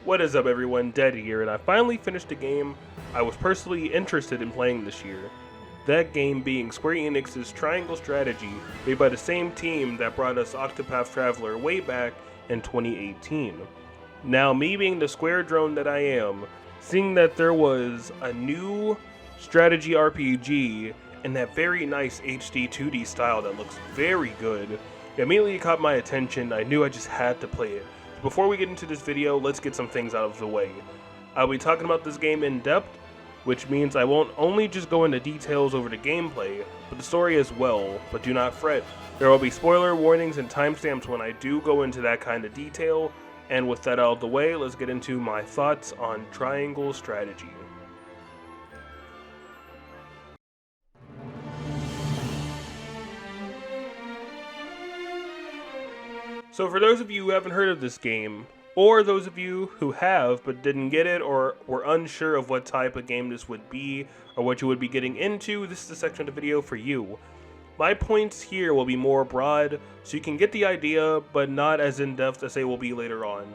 What is up everyone, Dead here, and I finally finished a game I was personally interested in playing this year. That game being Square Enix's Triangle Strategy, made by the same team that brought us Octopath Traveler way back in 2018. Now, me being the Square drone that I am, seeing that there was a new strategy RPG in that very nice HD 2D style that looks very good, it immediately caught my attention. I knew I just had to play it. Before we get into this video, let's get some things out of the way. I'll be talking about this game in depth, which means I won't only just go into details over the gameplay, but the story as well, but do not fret. There will be spoiler warnings and timestamps when I do go into that kind of detail, and with that out of the way, let's get into my thoughts on Triangle Strategy. So for those of you who haven't heard of this game, or those of you who have but didn't get it or were unsure of what type of game this would be or what you would be getting into, this is the section of the video for you. My points here will be more broad, so you can get the idea, but not as in-depth as they will be later on.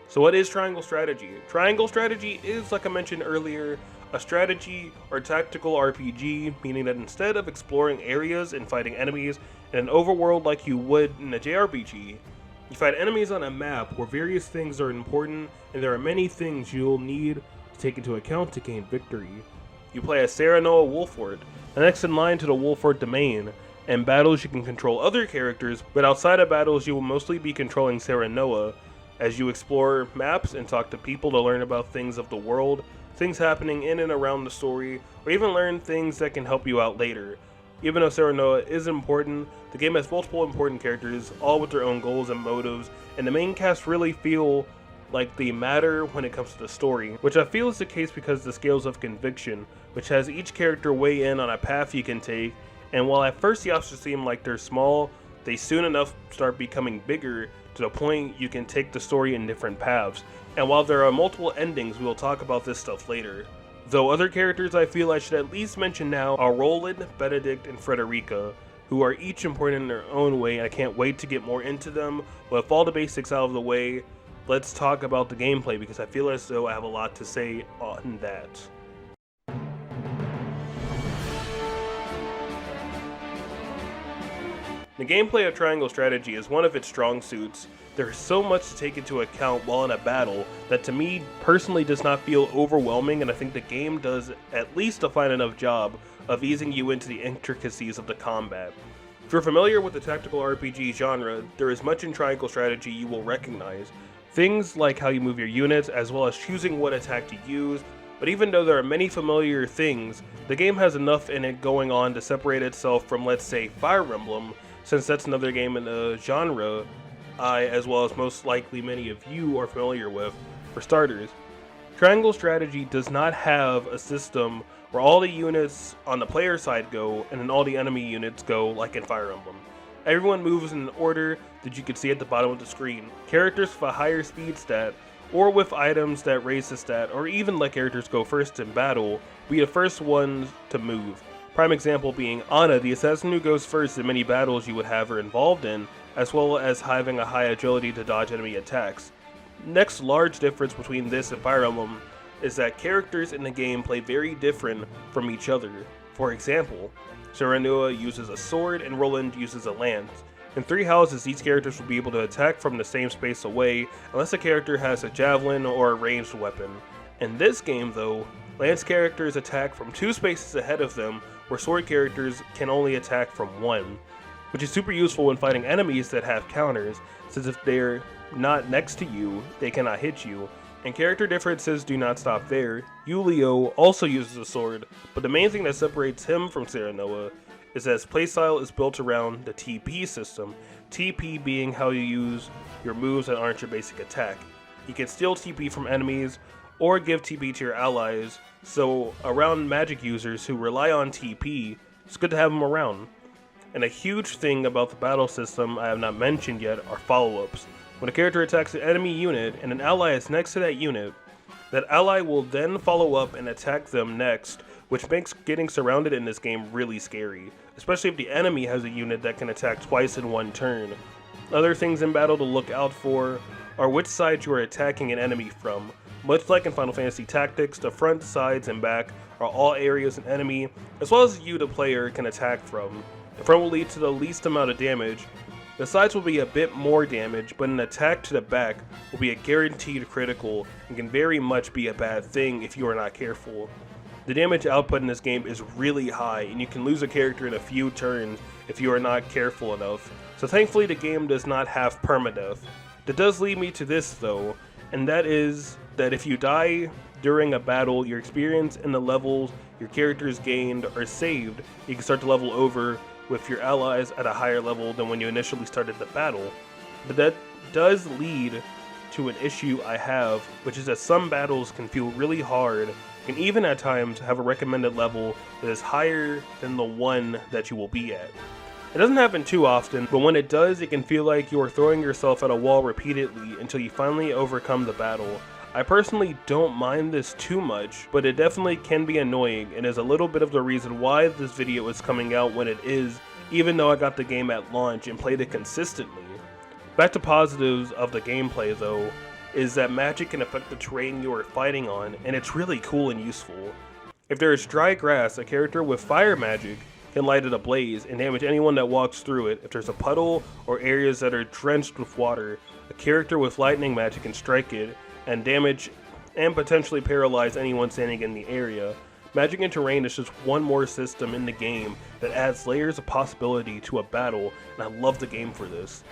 So what is Triangle Strategy? Triangle Strategy is, like I mentioned earlier, a strategy or tactical RPG, meaning that instead of exploring areas and fighting enemies in an overworld like you would in a JRPG, you fight enemies on a map where various things are important, and there are many things you'll need to take into account to gain victory. You play as Serenoa Wolford, the next in line to the Wolford domain. In battles you can control other characters, but outside of battles you will mostly be controlling Serenoa as you explore maps and talk to people to learn about things of the world, things happening in and around the story, or even learn things that can help you out later. Even though Serenoa is important, the game has multiple important characters, all with their own goals and motives, and the main cast really feel like they matter when it comes to the story, which I feel is the case because the Scales of Conviction, which has each character weigh in on a path you can take, and while at first the options seem like they're small, they soon enough start becoming bigger to the point you can take the story in different paths. And while there are multiple endings, we will talk about this stuff later. Though other characters I feel I should at least mention now are Roland, Benedict, and Frederica, who are each important in their own way, and I can't wait to get more into them. But with all the basics out of the way, let's talk about the gameplay because I feel as though I have a lot to say on that. The gameplay of Triangle Strategy is one of its strong suits. There's so much to take into account while in a battle that to me personally does not feel overwhelming, and I think the game does at least a fine enough job of easing you into the intricacies of the combat. If you're familiar with the tactical RPG genre, there is much in Triangle Strategy you will recognize. Things like how you move your units, as well as choosing what attack to use, but even though there are many familiar things, the game has enough in it going on to separate itself from, let's say, Fire Emblem, since that's another game in the genre I, as well as most likely many of you, are familiar with. For starters, Triangle Strategy does not have a system where all the units on the player side go and then all the enemy units go like in Fire Emblem. Everyone moves in an order that you can see at the bottom of the screen. Characters with a higher speed stat, or with items that raise the stat, or even let characters go first in battle, will be the first ones to move. Prime example being Ana, the assassin who goes first in many battles you would have her involved in, as well as having a high agility to dodge enemy attacks. Next large difference between this and Fire Emblem is that characters in the game play very different from each other. For example, Serenoa uses a sword and Roland uses a lance. In Three Houses, these characters will be able to attack from the same space away unless a character has a javelin or a ranged weapon. In this game though, lance characters attack from 2 spaces ahead of them, where sword characters can only attack from 1, which is super useful when fighting enemies that have counters, since if they're not next to you, they cannot hit you. And character differences do not stop there. Yulio also uses a sword, but the main thing that separates him from Serenoa is that his playstyle is built around the TP system, TP being how you use your moves that aren't your basic attack. You can steal TP from enemies, or give TP to your allies, so around magic users who rely on TP, it's good to have them around. And a huge thing about the battle system I have not mentioned yet are follow-ups. When a character attacks an enemy unit and an ally is next to that unit, that ally will then follow up and attack them next, which makes getting surrounded in this game really scary, especially if the enemy has a unit that can attack twice in one turn. Other things in battle to look out for are which side you are attacking an enemy from. Much like in Final Fantasy Tactics, the front, sides, and back are all areas an enemy, as well as you, the player, can attack from. The front will lead to the least amount of damage. The sides will be a bit more damage, but an attack to the back will be a guaranteed critical and can very much be a bad thing if you are not careful. The damage output in this game is really high, and you can lose a character in a few turns if you are not careful enough, so thankfully the game does not have permadeath. That does lead me to this though, and that is that if you die during a battle, your experience and the levels your characters gained are saved. You can start to level over with your allies at a higher level than when you initially started the battle. But that does lead to an issue I have, which is that some battles can feel really hard, and even at times have a recommended level that is higher than the one that you will be at. It doesn't happen too often, but when it does, it can feel like you are throwing yourself at a wall repeatedly until you finally overcome the battle. I personally don't mind this too much, but it definitely can be annoying and is a little bit of the reason why this video is coming out when it is, even though I got the game at launch and played it consistently. Back to positives of the gameplay though, is that magic can affect the terrain you are fighting on, and it's really cool and useful. If there is dry grass, a character with fire magic can light it ablaze and damage anyone that walks through it. If there's a puddle or areas that are drenched with water, a character with lightning magic can strike it and damage and potentially paralyze anyone standing in the area. Magic and terrain is just one more system in the game that adds layers of possibility to a battle, and I love the game for this.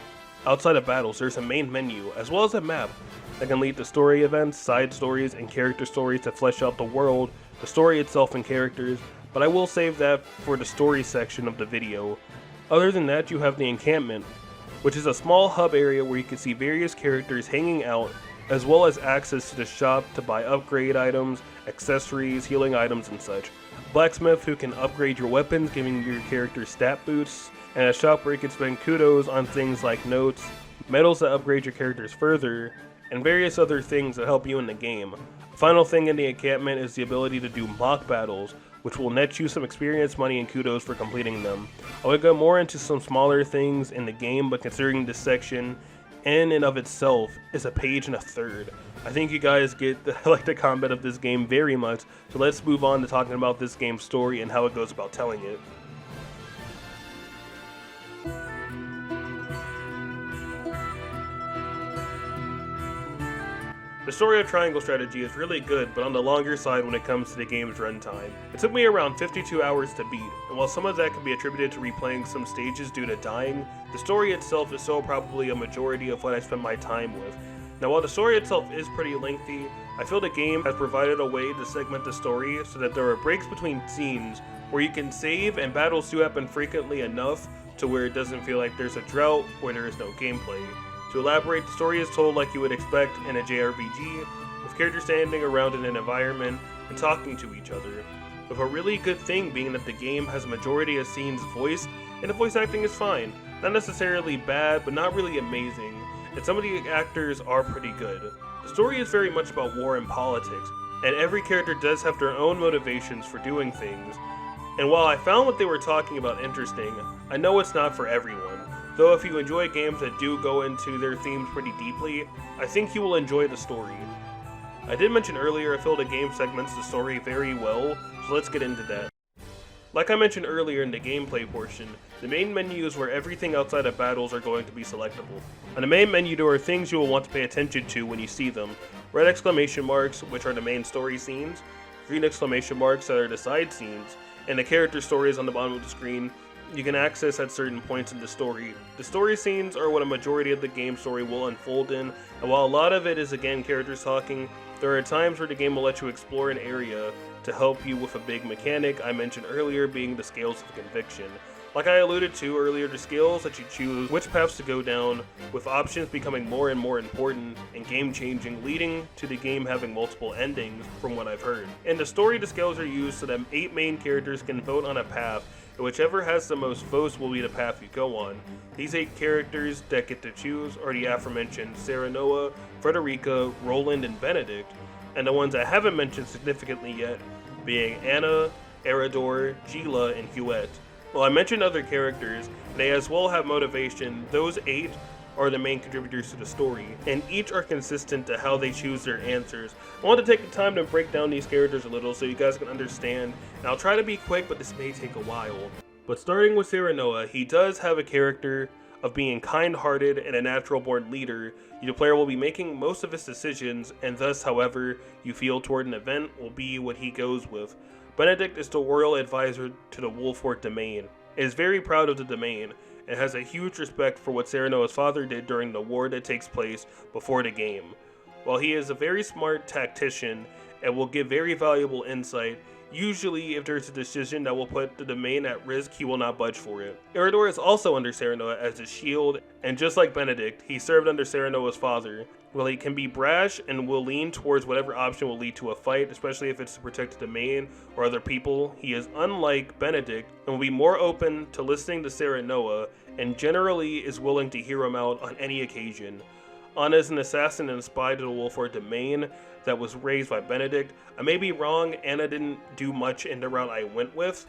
Outside of battles, there's a main menu, as well as a map, that can lead to story events, side stories, and character stories to flesh out the world, the story itself and characters, but I will save that for the story section of the video. Other than that, you have the encampment, which is a small hub area where you can see various characters hanging out, as well as access to the shop to buy upgrade items, accessories, healing items, and such. Blacksmith who can upgrade your weapons, giving your character stat boosts, and a shop where you can spend kudos on things like notes, medals that upgrade your characters further, and various other things that help you in the game. Final thing in the encampment is the ability to do mock battles, which will net you some experience, money, and kudos for completing them. I would go more into some smaller things in the game, but considering this section in and of itself is a page and a third. I think you guys get the combat of this game very much, so let's move on to talking about this game's story and how it goes about telling it. The story of Triangle Strategy is really good, but on the longer side when it comes to the game's runtime. It took me around 52 hours to beat, and while some of that can be attributed to replaying some stages due to dying, the story itself is still probably a majority of what I spent my time with. Now while the story itself is pretty lengthy, I feel the game has provided a way to segment the story so that there are breaks between scenes where you can save, and battles do happen frequently enough to where it doesn't feel like there's a drought where there is no gameplay. To elaborate, the story is told like you would expect in a JRPG, with characters standing around in an environment and talking to each other, with a really good thing being that the game has a majority of scenes voiced, and the voice acting is fine. Not necessarily bad, but not really amazing, and some of the actors are pretty good. The story is very much about war and politics, and every character does have their own motivations for doing things, and while I found what they were talking about interesting, I know it's not for everyone. Though if you enjoy games that do go into their themes pretty deeply, I think you will enjoy the story. I did mention earlier I feel the game segments the story very well, so let's get into that. Like I mentioned earlier in the gameplay portion, the main menu is where everything outside of battles are going to be selectable. On the main menu there are things you will want to pay attention to when you see them. Red exclamation marks, which are the main story scenes, green exclamation marks that are the side scenes, and the character stories on the bottom of the screen you can access at certain points in the story. The story scenes are what a majority of the game story will unfold in, and while a lot of it is again characters talking, there are times where the game will let you explore an area to help you with a big mechanic I mentioned earlier being the scales of conviction. Like I alluded to earlier, the scales that you choose which paths to go down, with options becoming more and more important and game-changing, leading to the game having multiple endings from what I've heard. In the story, the scales are used so that 8 main characters can vote on a path, and whichever has the most votes will be the path you go on. These 8 characters that get to choose are the aforementioned Serenoa, Frederica, Roland, and Benedict, and the ones I haven't mentioned significantly yet being Anna, Erador, Gila, and Huette. While I mentioned other characters, they as well have motivation. Those 8 are the main contributors to the story, and each are consistent to how they choose their answers. I want to take the time to break down these characters a little so you guys can understand, and I'll try to be quick, but this may take a while. But starting with Serenoa, he does have a character of being kind-hearted and a natural-born leader. The player will be making most of his decisions, and thus, however you feel toward an event will be what he goes with. Benedict is the royal advisor to the Wolfort domain, and is very proud of the domain, and has a huge respect for what Serenoa's father did during the war that takes place before the game. While he is a very smart tactician and will give very valuable insight, usually if there's a decision that will put the domain at risk, he will not budge for it. Iridor is also under Serenoa as his shield, and just like Benedict, he served under Serenoa's father. While he can be brash and will lean towards whatever option will lead to a fight, especially if it's to protect the domain or other people, he is unlike Benedict and will be more open to listening to Serenoa, and generally is willing to hear him out on any occasion. Anna is an assassin and a spy to the Wolfort domain that was raised by Benedict. I may be wrong, Anna didn't do much in the route I went with,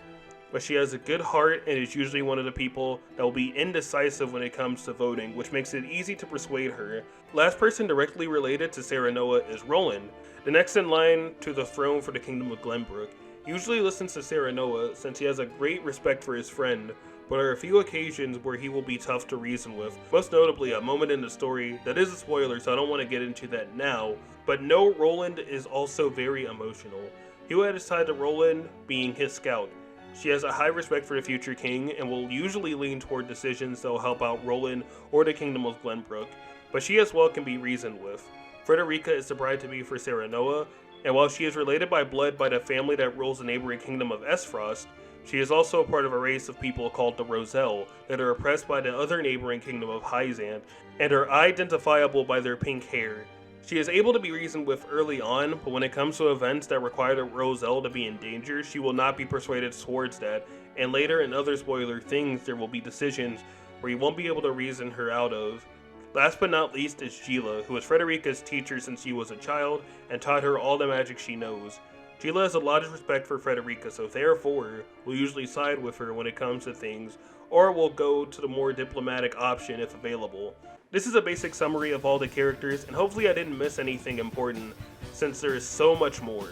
but she has a good heart and is usually one of the people that will be indecisive when it comes to voting, which makes it easy to persuade her. Last person directly related to Serenoa is Roland, the next in line to the throne for the Kingdom of Glenbrook. He usually listens to Serenoa since he has a great respect for his friend, but there are a few occasions where he will be tough to reason with. Most notably, a moment in the story that is a spoiler, so I don't want to get into that now, but no, Roland is also very emotional. Hewett is tied to Roland being his scout. She has a high respect for the future king and will usually lean toward decisions that will help out Roland or the Kingdom of Glenbrook, but she as well can be reasoned with. Frederica is the bride-to-be for Serenoa, and while she is related by blood by the family that rules the neighboring kingdom of Esfrost, she is also a part of a race of people called the Roselle that are oppressed by the other neighboring kingdom of Hyzant and are identifiable by their pink hair. She is able to be reasoned with early on, but when it comes to events that require the Roselle to be in danger, she will not be persuaded towards that, and later in other spoiler things there will be decisions where you won't be able to reason her out of. Last but not least is Gila, who was Frederica's teacher since she was a child and taught her all the magic she knows. Gila has a lot of respect for Frederica, so therefore will usually side with her when it comes to things, or will go to the more diplomatic option if available. This is a basic summary of all the characters, and hopefully I didn't miss anything important, since there is so much more.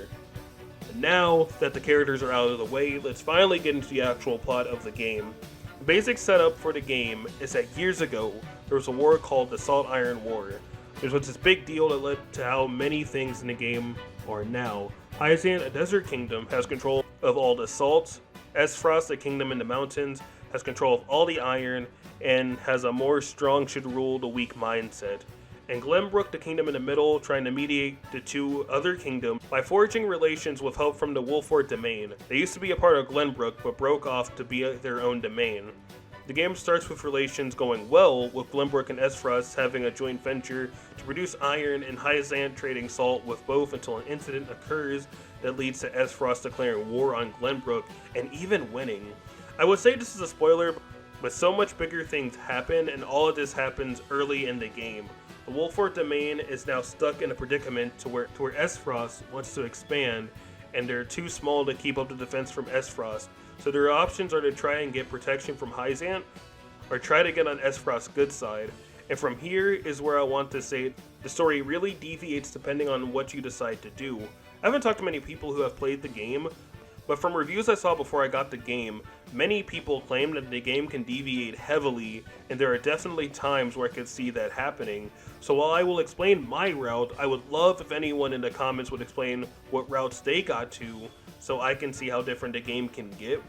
And now that the characters are out of the way, let's finally get into the actual plot of the game. The basic setup for the game is that years ago, there was a war called the Salt Iron War. This was this big deal that led to how many things in the game are now. Hyzant, a desert kingdom, has control of all the salt. Esfrost, a kingdom in the mountains, has control of all the iron, and has a more strong should rule the weak mindset. And Glenbrook, the kingdom in the middle, trying to mediate the two other kingdoms by forging relations with help from the Wolfort domain. They used to be a part of Glenbrook, but broke off to be their own domain. The game starts with relations going well, with Glenbrook and Esfrost having a joint venture to produce iron and Hyzant trading salt with both until an incident occurs that leads to Esfrost declaring war on Glenbrook and even winning. I would say this is a spoiler, but so much bigger things happen, and all of this happens early in the game. The Wolfort domain is now stuck in a predicament to where Esfrost wants to expand, and they're too small to keep up the defense from Esfrost. So their options are to try and get protection from Hyzant, or try to get on Esfrost's good side. And from here is where I want to say the story really deviates depending on what you decide to do. I haven't talked to many people who have played the game, but from reviews I saw before I got the game, many people claim that the game can deviate heavily, and there are definitely times where I could see that happening. So while I will explain my route, I would love if anyone in the comments would explain what routes they got to, so I can see how different the game can get.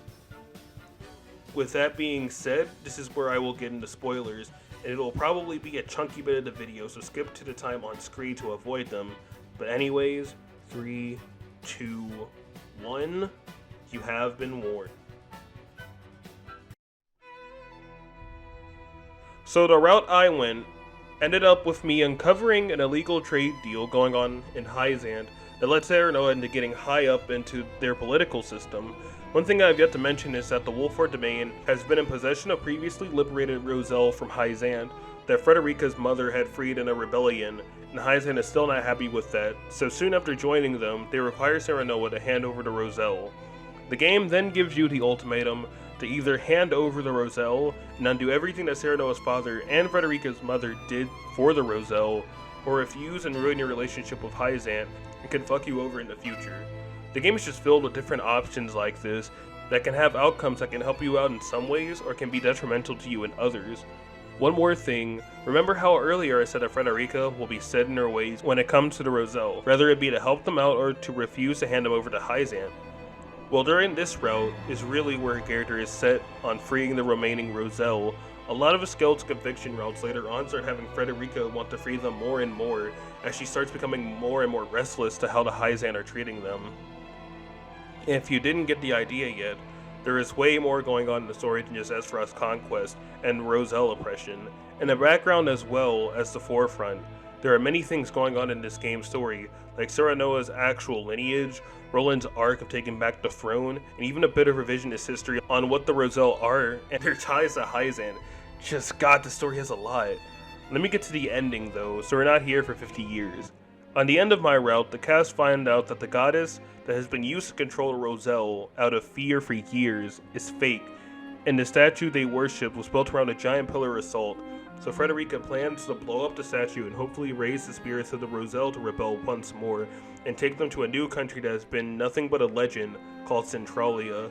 With that being said, this is where I will get into spoilers, and it will probably be a chunky bit of the video, so skip to the time on screen to avoid them. But anyways, 3, 2, 1, you have been warned. So the route I went ended up with me uncovering an illegal trade deal going on in Hyzant that led Serenoa into getting high up into their political system. One thing I have yet to mention is that the Wolfort domain has been in possession of previously liberated Roselle from Hyzant that Frederica's mother had freed in a rebellion, and Hyzant is still not happy with that, so soon after joining them, they require Serenoa to hand over to Roselle. The game then gives you the ultimatum to either hand over the Roselle and undo everything that Serenoa's father and Frederica's mother did for the Roselle, or refuse and ruin your relationship with Hierophant and can fuck you over in the future. The game is just filled with different options like this that can have outcomes that can help you out in some ways or can be detrimental to you in others. One more thing, remember how earlier I said that Frederica will be set in her ways when it comes to the Roselle, whether it be to help them out or to refuse to hand them over to Hierophant. Well, during this route is really where her character is set on freeing the remaining Roselle. A lot of Eskelt's conviction routes later on start having Frederica want to free them more and more as she starts becoming more and more restless to how the Hierophant are treating them. If you didn't get the idea yet, there is way more going on in the story than just Ezra's conquest and Roselle oppression. In the background as well as the forefront, there are many things going on in this game's story, like Serenoa's actual lineage, Roland's arc of taking back the throne, and even a bit of revisionist history on what the Roselle are and their ties to Hierophant. Just God, the story has a lot. Let me get to the ending though, so we're not here for 50 years. On the end of my route, the cast find out that the goddess that has been used to control Roselle out of fear for years is fake, and the statue they worship was built around a giant pillar of salt. So Frederica plans to blow up the statue and hopefully raise the spirits of the Roselle to rebel once more and take them to a new country that has been nothing but a legend called Centralia.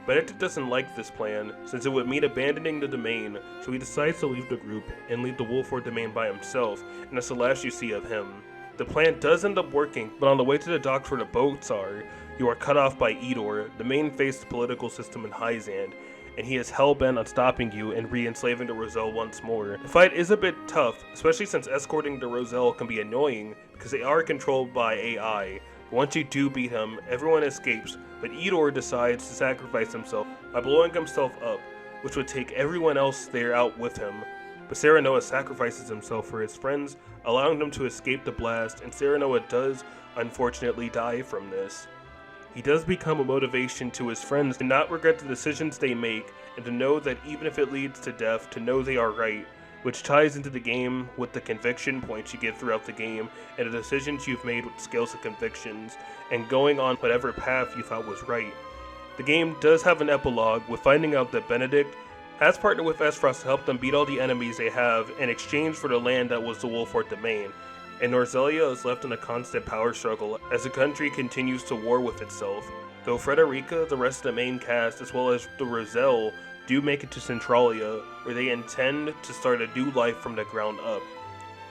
Benedict doesn't like this plan, since it would mean abandoning the domain, so he decides to leave the group and leave the Wolford domain by himself, and that's the last you see of him. The plan does end up working, but on the way to the docks where the boats are, you are cut off by Edor, the main face of the political system in Hierophant, and he is hell-bent on stopping you and re-enslaving the Roselle once more. The fight is a bit tough, especially since escorting the Roselle can be annoying, because they are controlled by AI. Once you do beat him, everyone escapes, but Edor decides to sacrifice himself by blowing himself up, which would take everyone else there out with him. But Serenoa sacrifices himself for his friends, allowing them to escape the blast, and Serenoa does, unfortunately, die from this. He does become a motivation to his friends to not regret the decisions they make, and to know that even if it leads to death, to know they are right, which ties into the game with the conviction points you get throughout the game, and the decisions you've made with scales of convictions, and going on whatever path you thought was right. The game does have an epilogue, with finding out that Benedict has partnered with Esfrost to help them beat all the enemies they have in exchange for the land that was the Wolford domain, and Norzelia is left in a constant power struggle as the country continues to war with itself. Though Frederica, the rest of the main cast, as well as the Roselle, do make it to Centralia, where they intend to start a new life from the ground up.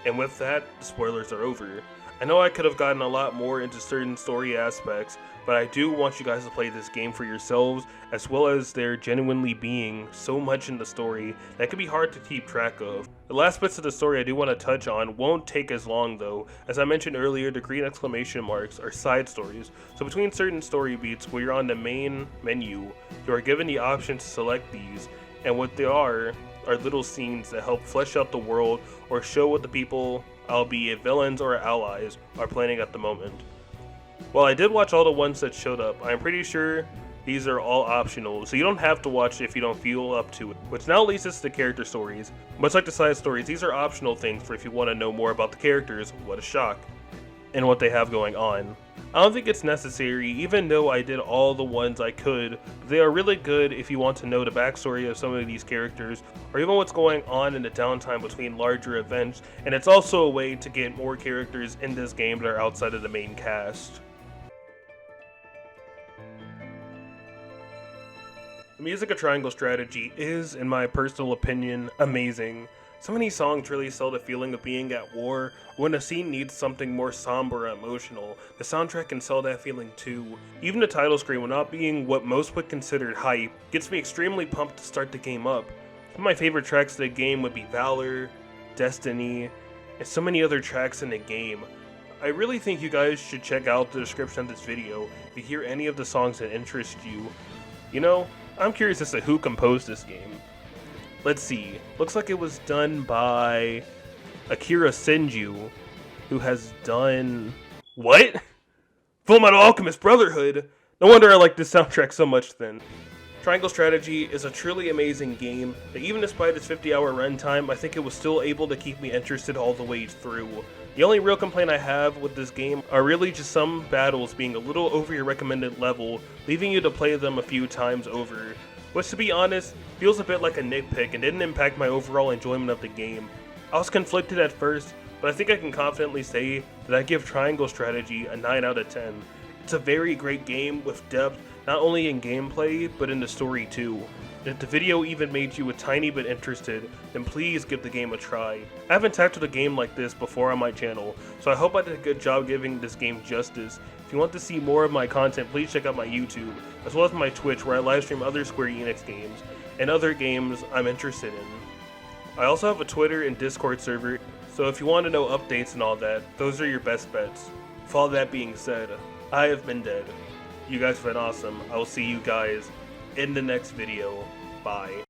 And with that, the spoilers are over. I know I could have gotten a lot more into certain story aspects, but I do want you guys to play this game for yourselves, as well as there genuinely being so much in the story that can be hard to keep track of. The last bits of the story I do want to touch on won't take as long though. As I mentioned earlier, the green exclamation marks are side stories, so between certain story beats where you're on the main menu, you are given the option to select these, and what they are little scenes that help flesh out the world or show what the people, albeit villains or allies, are planning at the moment. While I did watch all the ones that showed up, I'm pretty sure these are all optional, so you don't have to watch it if you don't feel up to it. Which now leads us to the character stories. Much like the side stories, these are optional things for if you want to know more about the characters, what a shock, and what they have going on. I don't think it's necessary, even though I did all the ones I could. They are really good if you want to know the backstory of some of these characters, or even what's going on in the downtime between larger events, and it's also a way to get more characters in this game that are outside of the main cast. The music of Triangle Strategy is, in my personal opinion, amazing. So many songs really sell the feeling of being at war. When a scene needs something more somber and emotional, the soundtrack can sell that feeling too. Even the title screen, while not being what most would consider hype, gets me extremely pumped to start the game up. Some of my favorite tracks of the game would be Valor, Destiny, and so many other tracks in the game. I really think you guys should check out the description of this video to hear any of the songs that interest you. You know, I'm curious as to who composed this game. Let's see. Looks like it was done by Akira Senju, who has done... What? Fullmetal Alchemist Brotherhood? No wonder I like this soundtrack so much then. Triangle Strategy is a truly amazing game that even despite its 50-hour runtime, I think it was still able to keep me interested all the way through. The only real complaint I have with this game are really just some battles being a little over your recommended level, leaving you to play them a few times over. which to be honest, feels a bit like a nitpick and didn't impact my overall enjoyment of the game. I was conflicted at first, but I think I can confidently say that I give Triangle Strategy a 9 out of 10. It's a very great game with depth, not only in gameplay, but in the story too. And if the video even made you a tiny bit interested, then please give the game a try. I haven't tackled a game like this before on my channel, so I hope I did a good job giving this game justice. If you want to see more of my content, please check out my YouTube, as well as my Twitch where I livestream other Square Enix games, and other games I'm interested in. I also have a Twitter and Discord server, so if you want to know updates and all that, those are your best bets. With all that being said, I have been dead. You guys have been awesome. I will see you guys in the next video. Bye.